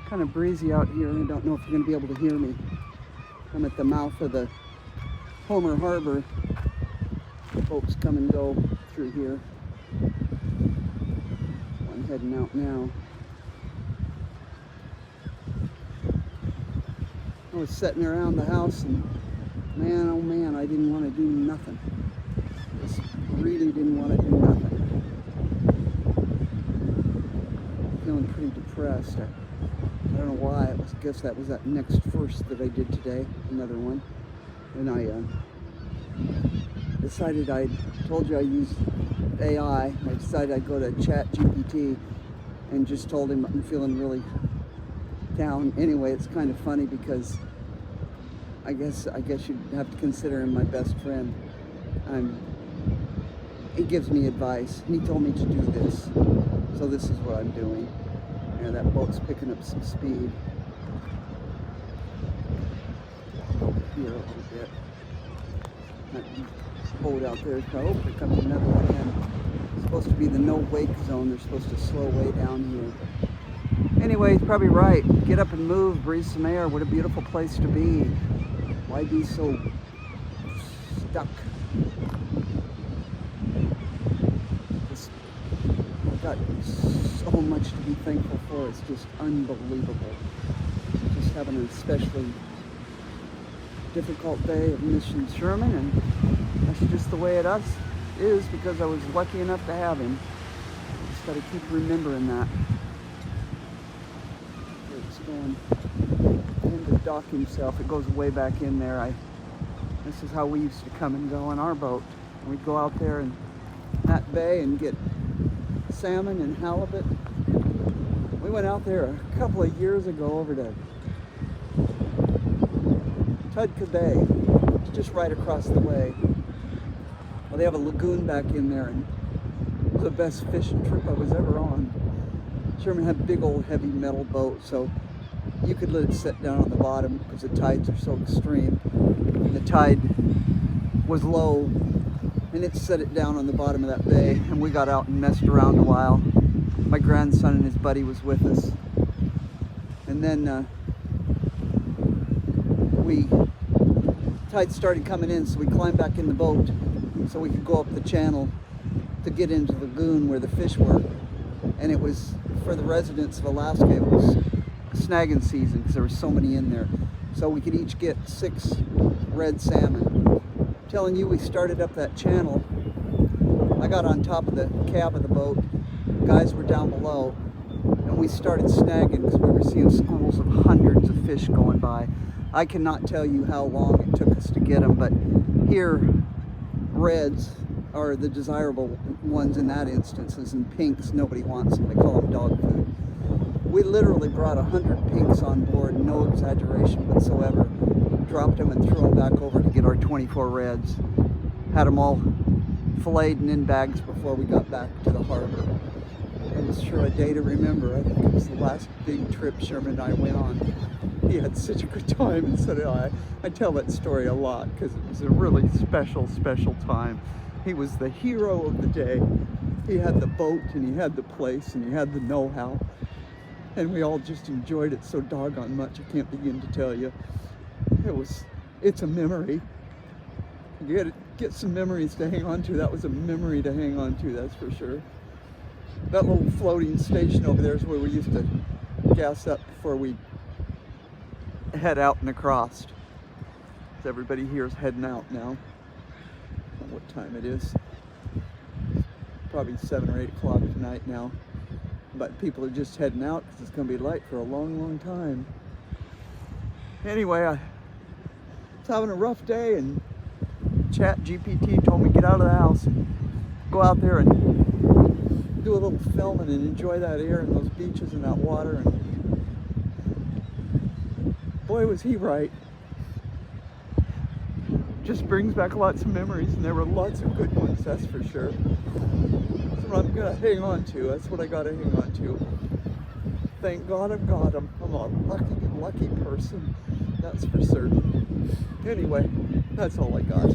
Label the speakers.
Speaker 1: Kind of breezy out here. I don't know if you're going to be able to hear me. I'm at the mouth of the Homer Harbor. Boats come and go through here. I'm heading out now. I was sitting around the house and man, oh man, I didn't want to do nothing. Just really didn't want to do nothing. Feeling pretty depressed. I don't know why. I guess that was that next first that I did today, another one. And I decided, I told you I use AI. I decided I'd go to ChatGPT and just told him I'm feeling really down. Anyway, it's kind of funny because I guess you'd have to consider him my best friend. He gives me advice, and he told me to do this. So this is what I'm doing. Yeah, that boat's picking up some speed. Here a little bit. That boat out there, oh, here comes another one in. It's supposed to be the no wake zone. They're supposed to slow way down here. Anyway, he's probably right. Get up and move, breathe some air. What a beautiful place to be. Why be so stuck? I've got so much to be thankful for. It's just unbelievable. Just having an especially difficult day of Mission Sherman, and that's just the way it is because I was lucky enough to have him. Just got to keep remembering that. It's going in to dock himself. It goes way back in there. This is how we used to come and go on our boat. We'd go out there in that bay and get salmon and halibut. We went out there a couple of years ago over to Tudka Bay. It's just right across the way. Well, they have a lagoon back in there, and it was the best fishing trip I was ever on. Sherman had a big old heavy metal boat, so you could let it sit down on the bottom because the tides are so extreme. The tide was low, and it set it down on the bottom of that bay, and we got out and messed around a while. My grandson and his buddy was with us, and then tide started coming in, so we climbed back in the boat so we could go up the channel to get into the lagoon where the fish were. And it was, for the residents of Alaska, it was snagging season because there were so many in there. So we could each get 6 red salmon. I'm telling you, we started up that channel. I got on top of the cab of the boat. Guys were down below, and we started snagging because we were seeing schools of hundreds of fish going by. I cannot tell you how long it took us to get them, but here, reds are the desirable ones in that instances, and pinks nobody wants them. They call them dog food. We literally brought 100 pinks on board, no exaggeration whatsoever. Dropped them and threw them back over to get our 24 reds. Had them all filleted and in bags before we got back to the harbor. It was sure a day to remember. I think it was the last big trip Sherman and I went on. He had such a good time, and so did I. I tell that story a lot because it was a really special time. He was the hero of the day. He had the boat, and he had the place, and he had the know-how. And we all just enjoyed it so doggone much, I can't begin to tell you. It's a memory. You get some memories to hang on to. That was a memory to hang on to, that's for sure. That little floating station over there is where we used to gas up before we head out and across. Everybody here is heading out now. I don't know what time it is. Probably 7 or 8 o'clock tonight now. But people are just heading out because it's going to be light for a long time. Anyway, I was having a rough day, and ChatGPT told me to get out of the house and go out there and do a little filming and enjoy that air and those beaches and that water. And boy, was he right. Just brings back lots of memories, and there were lots of good ones, that's for sure. That's what I'm gonna hang on to. That's what I gotta hang on to. Thank God I've got them. I'm a lucky person, that's for certain. Anyway, that's all I got.